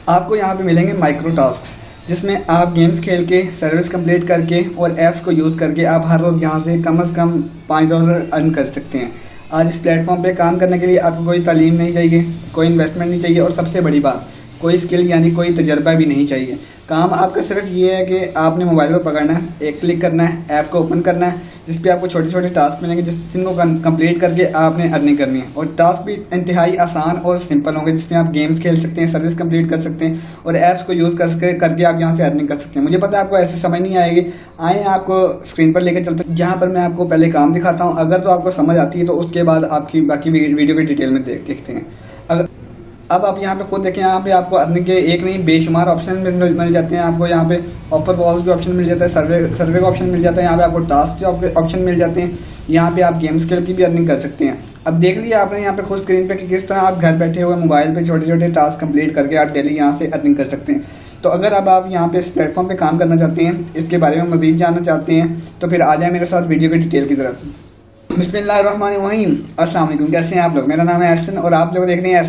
आपको यहाँ पे मिलेंगे माइक्रो टास्क, जिसमें आप गेम्स खेल के, सर्विस कंप्लीट करके और ऐप्स को यूज़ करके आप हर रोज़ यहाँ से कम से कम $5 अर्न कर सकते हैं। आज इस प्लेटफॉर्म पे काम करने के लिए आपको कोई तालीम नहीं चाहिए, कोई इन्वेस्टमेंट नहीं चाहिए और सबसे बड़ी बात, कोई स्किल यानी कोई तजर्बा भी नहीं चाहिए। काम आपका सिर्फ ये है कि आपने मोबाइल को पकड़ना है, एक क्लिक करना है, ऐप को ओपन करना है, जिस पे आपको छोटे छोटे टास्क मिलेंगे जिनको कंप्लीट करके आपने अर्निंग करनी है। और टास्क भी इंतहाई आसान और सिंपल होंगे, जिसमें आप गेम्स खेल सकते हैं, सर्विस कंप्लीट कर सकते हैं और ऐप्स को यूज़ करके आप यहाँ से अर्निंग कर सकते हैं। मुझे पता है आपको ऐसे समझ नहीं आएगी, आए आपको स्क्रीन पर लेकर चलते हैं, जहाँ पर मैं आपको पहले काम दिखाता हूँ। अगर तो आपको समझ आती है तो उसके बाद आपकी बाकी वीडियो की डिटेल में देखते हैं। अब आप यहाँ पे खुद देखें, यहाँ पे आपको अर्निंग के एक नहीं बेशुमार ऑप्शन मिल जाते हैं। आपको यहाँ पे ऑफर कॉल्स के ऑप्शन मिल जाता है, सर्वे का ऑप्शन मिल जाता है, यहाँ पे आपको टास्क के ऑप्शन मिल जाते हैं, यहाँ पे आप गेम्स खेल की भी अर्निंग कर सकते हैं। अब देख लिया आपने यहाँ पे खुद स्क्रीन पे कि किस तरह आप घर बैठे हुए मोबाइल पे छोटे छोटे टास्क कंप्लीट करके आप डेली यहाँ से अर्निंग कर सकते हैं। तो अगर अब आप यहाँ पे इस प्लेटफॉर्म पे काम करना चाहते हैं, इसके बारे में मज़ीद जानना चाहते हैं, तो फिर आ जाए मेरे साथ वीडियो की डिटेल की तरफ। बिस्मिल्लाहिर्रहमानिर्रहीम। अस्सलाम वालेकुम, कैसे हैं आप लोग? मेरा नाम है एहसन और आप लोग देख रहे हैं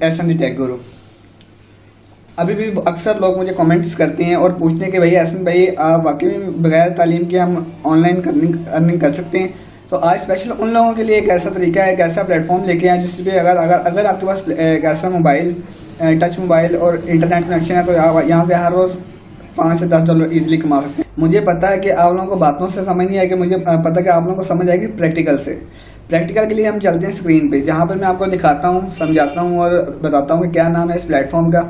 एहसन दी टेक गुरु। अभी भी अक्सर लोग मुझे कमेंट्स करते हैं और पूछते हैं कि भाई एहसन भाई, आप वाकई में बगैर तालीम के हम ऑनलाइन अर्निंग कर सकते हैं? तो आज स्पेशल उन लोगों के लिए एक ऐसा तरीका है, एक ऐसा प्लेटफॉर्म लेके आए जिस पे अगर आपके पास एक ऐसा मोबाइल, टच मोबाइल और इंटरनेट कनेक्शन है, तो यहाँ से हर रोज़ $5 से $10 ईजिली कमा सकते हैं। मुझे पता है कि आप लोगों को बातों से समझ नहीं आएगी, मुझे पता है कि आप लोगों को समझ आएगी प्रैक्टिकल से। प्रैक्टिकल के लिए हम चलते हैं स्क्रीन पे, जहाँ पर मैं आपको दिखाता हूँ, समझाता हूँ और बताता हूँ कि क्या नाम है इस प्लेटफॉर्म का।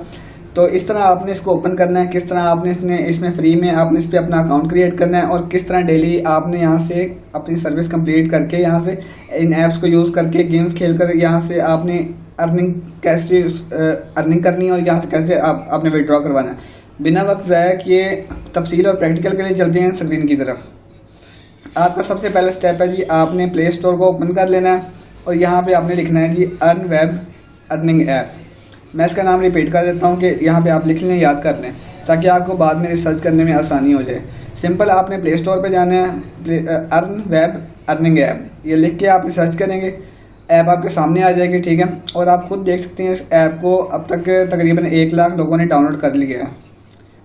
तो इस तरह आपने इसको ओपन करना है, किस तरह आपने इसमें फ्री में आपने इस पर अपना अकाउंट क्रिएट करना है और किस तरह डेली आपने यहाँ से अपनी सर्विस कंप्लीट करके यहाँ से इन ऐप्स को यूज़ करके गेम्स खेल कर यहाँ से आपने कैसे अर्निंग करनी है और यहाँ से कैसे आपने विड्रॉ करवाना है। बिना वक्त ज़ाया किए तफसील और प्रैक्टिकल के लिए चलते हैं स्क्रीन की तरफ। आपका सबसे पहला स्टेप है जी, आपने प्ले स्टोर को ओपन कर लेना है और यहाँ पे आपने लिखना है जी अर्न वेब अर्निंग ऐप। मैं इसका नाम रिपीट कर देता हूँ कि यहाँ पे आप लिख लें, याद कर लें, ताकि आपको बाद में रिसर्च करने में आसानी हो जाए। सिंपल आपने प्ले स्टोर पे जाना है, अर्न वेब अर्निंग ऐप, ये लिख के आप रिसर्च करेंगे, ऐप आपके सामने आ जाएगी, ठीक है। और आप खुद देख सकते हैं इस ऐप को अब तक तकरीबन 1 लाख लोगों ने डाउनलोड कर लिया है।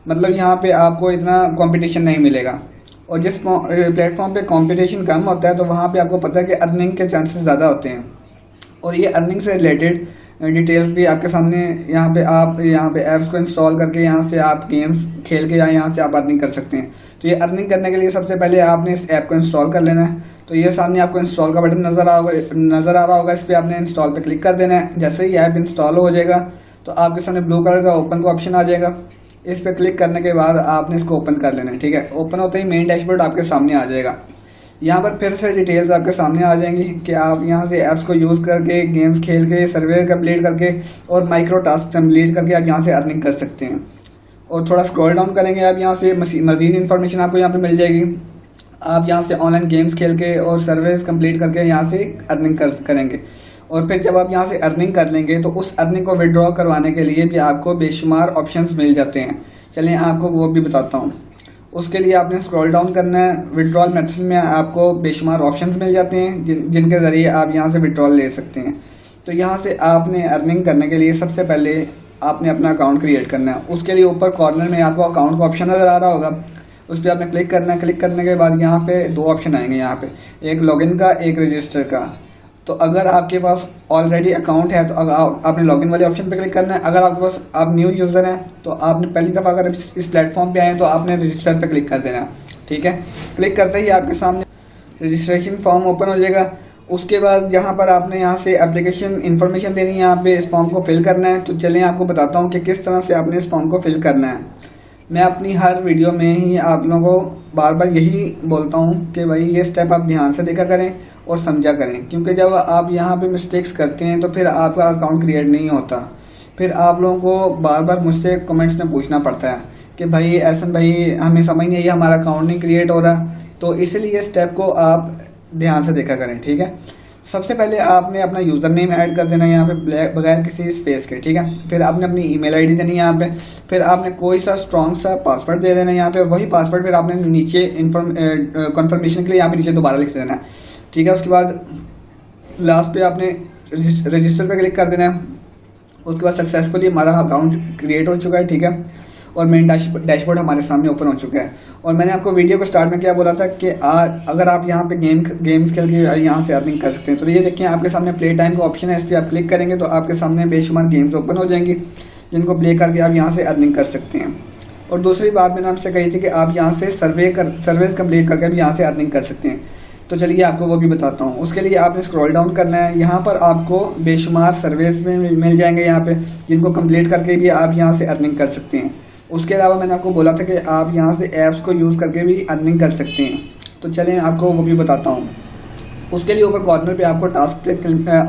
मतलब यहाँ पे आपको इतना कंपटीशन नहीं मिलेगा और जिस प्लेटफॉर्म पे कंपटीशन कम होता है तो वहाँ पे आपको पता है कि अर्निंग के चांसेस ज़्यादा होते हैं। और ये अर्निंग से रिलेटेड डिटेल्स भी आपके सामने यहाँ पे ऐप्स को इंस्टॉल करके यहाँ से आप गेम्स खेल के यहाँ से आप अर्निंग कर सकते हैं। तो ये अर्निंग करने के लिए सबसे पहले आपने इस ऐप को इंस्टॉल कर लेना है। तो ये सामने आपको इंस्टॉल का बटन नज़र आ रहा होगा, इस पर आपने इंस्टॉल पर क्लिक कर देना है। जैसे ही ऐप इंस्टॉल हो जाएगा तो आपके सामने ब्लू कलर का ओपन का ऑप्शन आ जाएगा। इस पर क्लिक करने के बाद आपने इसको ओपन कर लेना है, ठीक है। ओपन होते ही मेन डैशबोर्ड आपके सामने आ जाएगा। यहाँ पर फिर से डिटेल्स आपके सामने आ जाएंगी कि आप यहाँ से ऐप्स को यूज़ करके, गेम्स खेल के, सर्वे कंप्लीट करके और माइक्रो टास्क कंप्लीट करके आप यहाँ से अर्निंग कर सकते हैं। और थोड़ा स्क्रॉल डाउन करेंगे आप, यहाँ से मज़ीद इन्फॉर्मेशन आपको यहाँ पर मिल जाएगी। आप यहाँ से ऑनलाइन गेम्स खेल के और सर्विस कंप्लीट करके यहाँ से अर्निंग करेंगे। और फिर जब आप यहाँ से अर्निंग कर लेंगे तो उस अर्निंग को विड्रॉ करवाने के लिए भी आपको बेशुमार ऑप्शंस मिल जाते हैं। चलिए आपको वो भी बताता हूँ। उसके लिए आपने स्क्रॉल डाउन करना है। विड्रॉल मेथड में आपको बेशुमार ऑप्शंस मिल जाते हैं जिनके ज़रिए आप यहाँ से विड्रॉल ले सकते हैं। तो यहाँ से आपने अर्निंग करने के लिए सबसे पहले आपने अपना अकाउंट क्रिएट करना है। उसके लिए ऊपर कॉर्नर में आपको अकाउंट का ऑप्शन नज़र आ रहा होगा, उस पर आपने क्लिक करना है। क्लिक करने के बाद यहाँ पे 2 ऑप्शन आएंगे, यहाँ पे एक लॉगिन का, एक रजिस्टर का। तो अगर आपके पास ऑलरेडी अकाउंट है तो आपने लॉगिन वाले ऑप्शन पे क्लिक करना है। अगर आपके पास आप न्यू यूज़र हैं तो आपने पहली दफ़ा अगर इस प्लेटफॉर्म पे आए तो आपने रजिस्टर पे क्लिक कर देना है, ठीक है। क्लिक करते ही आपके सामने रजिस्ट्रेशन फॉर्म ओपन हो जाएगा। उसके बाद जहाँ पर आपने यहाँ से एप्लीकेशन इन्फॉर्मेशन देनी है, यहाँ पे इस फॉर्म को फिल करना है। तो चलिए आपको बताता हूँ कि किस तरह से आपने इस फॉर्म को फिल करना है। मैं अपनी हर वीडियो में ही आप लोगों को बार बार यही बोलता हूँ कि भाई ये स्टेप आप ध्यान से देखा करें और समझा करें, क्योंकि जब आप यहाँ पे मिस्टेक्स करते हैं तो फिर आपका अकाउंट क्रिएट नहीं होता। फिर आप लोगों को बार बार मुझसे कमेंट्स में पूछना पड़ता है कि भाई एहसन भाई हमें समझ नहीं आई, हमारा अकाउंट नहीं क्रिएट हो रहा। तो इसलिए स्टेप को आप ध्यान से देखा करें, ठीक है। सबसे पहले आपने अपना यूज़र नेम ऐड कर देना है यहाँ पे बगैर किसी स्पेस के, ठीक है। फिर आपने अपनी ईमेल आईडी देनी है यहाँ पे। फिर आपने कोई सा स्ट्रॉन्ग सा पासवर्ड दे देना है यहाँ पे। वही पासवर्ड फिर आपने नीचे कंफर्मेशन के लिए यहाँ पे नीचे दोबारा लिख देना है, ठीक है। उसके बाद लास्ट पे आपने रजिस्टर पे क्लिक कर देना है। उसके बाद सक्सेसफुली हमारा अकाउंट क्रिएट हो चुका है, ठीक है, और मेन डैशबोर्ड हमारे सामने ओपन हो चुका है। और मैंने आपको वीडियो को स्टार्ट में क्या बोला था कि अगर आप यहाँ पे गेम्स खेल के यहाँ से अर्निंग कर सकते हैं। तो ये देखिए आपके सामने प्ले टाइम का ऑप्शन है, इस पर आप क्लिक करेंगे तो आपके सामने बेशुमार गेम्स ओपन हो जाएंगी जिनको प्ले करके आप यहाँ से अर्निंग कर सकते हैं। और दूसरी बात मैंने आपसे कही थी कि आप यहाँ से सर्विस कंप्लीट करके भी यहाँ से अर्निंग कर सकते हैं। तो चलिए आपको वो भी बताता हूँ। उसके लिए आपने स्क्रॉल डाउन करना है, यहाँ पर आपको बेशुमार सर्विस में मिल जाएंगे यहाँ पे, जिनको कंप्लीट करके भी आप यहाँ से अर्निंग कर सकते हैं। उसके अलावा मैंने आपको बोला था कि आप यहाँ से ऐप्स को यूज़ करके भी अर्निंग कर सकते हैं। तो चलिए आपको वो भी बताता हूँ। उसके लिए ऊपर कॉर्नर पे आपको टास्क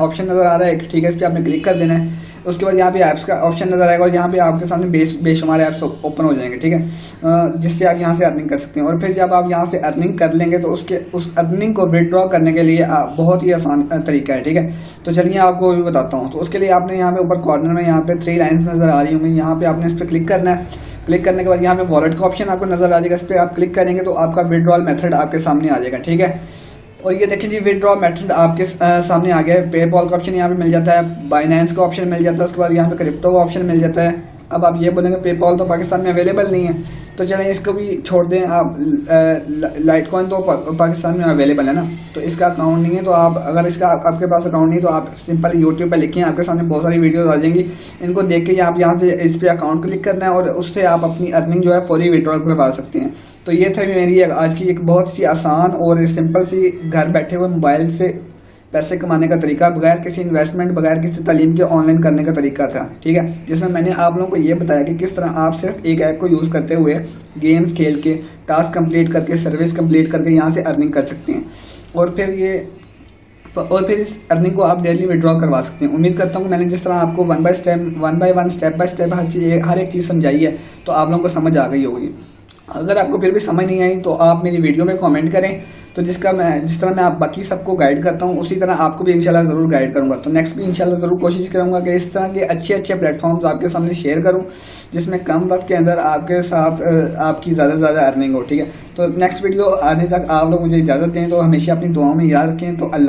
ऑप्शन नज़र आ रहा है, ठीक है, इस पर आपने क्लिक कर देना है। उसके बाद यहाँ पे ऐप्स का ऑप्शन नज़र आएगा और यहाँ पे आपके सामने बेशुमार ऐप्स ओपन हो जाएंगे, ठीक है, जिससे आप यहाँ से अर्निंग कर सकते हैं। और फिर जब आप यहाँ से अर्निंग कर लेंगे तो उस अर्निंग को विड्रॉ करने के लिए बहुत ही आसान तरीका है, ठीक है। तो चलिए आपको भी बताता हूँ। तो उसके लिए आपने यहाँ पे ऊपर कॉर्नर में यहाँ पे 3 लाइन्स नज़र आ रही होंगी, यहाँ पे आपने इस पर क्लिक करना है। क्लिक करने के बाद यहाँ पे वॉलेट का ऑप्शन आपको नज़र आ जाएगा, इस पर आप क्लिक करेंगे तो आपका विड्रॉल मेथड आपके सामने आ जाएगा, ठीक है। और ये देखिए जी विड्रॉ मेथड आपके सामने आ गया है। पेपॉल का ऑप्शन यहाँ पे मिल जाता है, बाइनेंस का ऑप्शन मिल जाता है, उसके बाद यहाँ पे क्रिप्टो का ऑप्शन मिल जाता है। अब आप ये बोलेंगे पेपॉल तो पाकिस्तान में अवेलेबल नहीं है, तो चलें इसको भी छोड़ दें। आप लाइटकॉइन तो पाकिस्तान में अवेलेबल है ना, तो इसका अकाउंट नहीं है। तो आप अगर इसका आपके पास अकाउंट नहीं तो आप सिंपल यूट्यूब पे लिखें, आपके सामने बहुत सारी वीडियोस आ जाएंगी, इनको देख के आप यहाँ से इस पर अकाउंट क्लिक करना है और उससे आप अपनी अर्निंग जो है फौरी विड्रॉल करवा सकते हैं। तो ये था मेरी आज की एक बहुत सी आसान और सिंपल सी घर बैठे हुए मोबाइल से पैसे कमाने का तरीका, बगैर किसी इन्वेस्टमेंट, बगैर किसी तालीम के ऑनलाइन करने का तरीका था, ठीक है, जिसमें मैंने आप लोगों को ये बताया कि किस तरह आप सिर्फ एक ऐप को यूज़ करते हुए गेम्स खेल के, टास्क कंप्लीट करके, सर्विस कंप्लीट करके यहाँ से अर्निंग कर सकते हैं। और फिर इस अर्निंग को आप डेली विड्रॉ करवा सकते हैं। उम्मीद करता हूँ मैंने जिस तरह आपको one by one step by step हर एक चीज़ समझाई है तो आप लोगों को समझ आ गई होगी। अगर आपको फिर भी समझ नहीं आई तो आप मेरी वीडियो में कमेंट करें, तो जिस तरह मैं आप बाकी सबको गाइड करता हूँ उसी तरह आपको भी इंशाल्लाह ज़रूर गाइड करूँगा। तो नेक्स्ट भी इंशाल्लाह ज़रूर कोशिश करूँगा कि इस तरह के अच्छे प्लेटफॉर्म्स आपके सामने शेयर करूँ जिसमें कम वक्त के अंदर आपके साथ आपकी ज़्यादा से ज़्यादा अर्निंग हो, ठीक है। तो नेक्स्ट वीडियो आने तक आप लोग मुझे इजाज़त दें, तो हमेशा अपनी दुआओं में याद रखें। तो अल्लाह।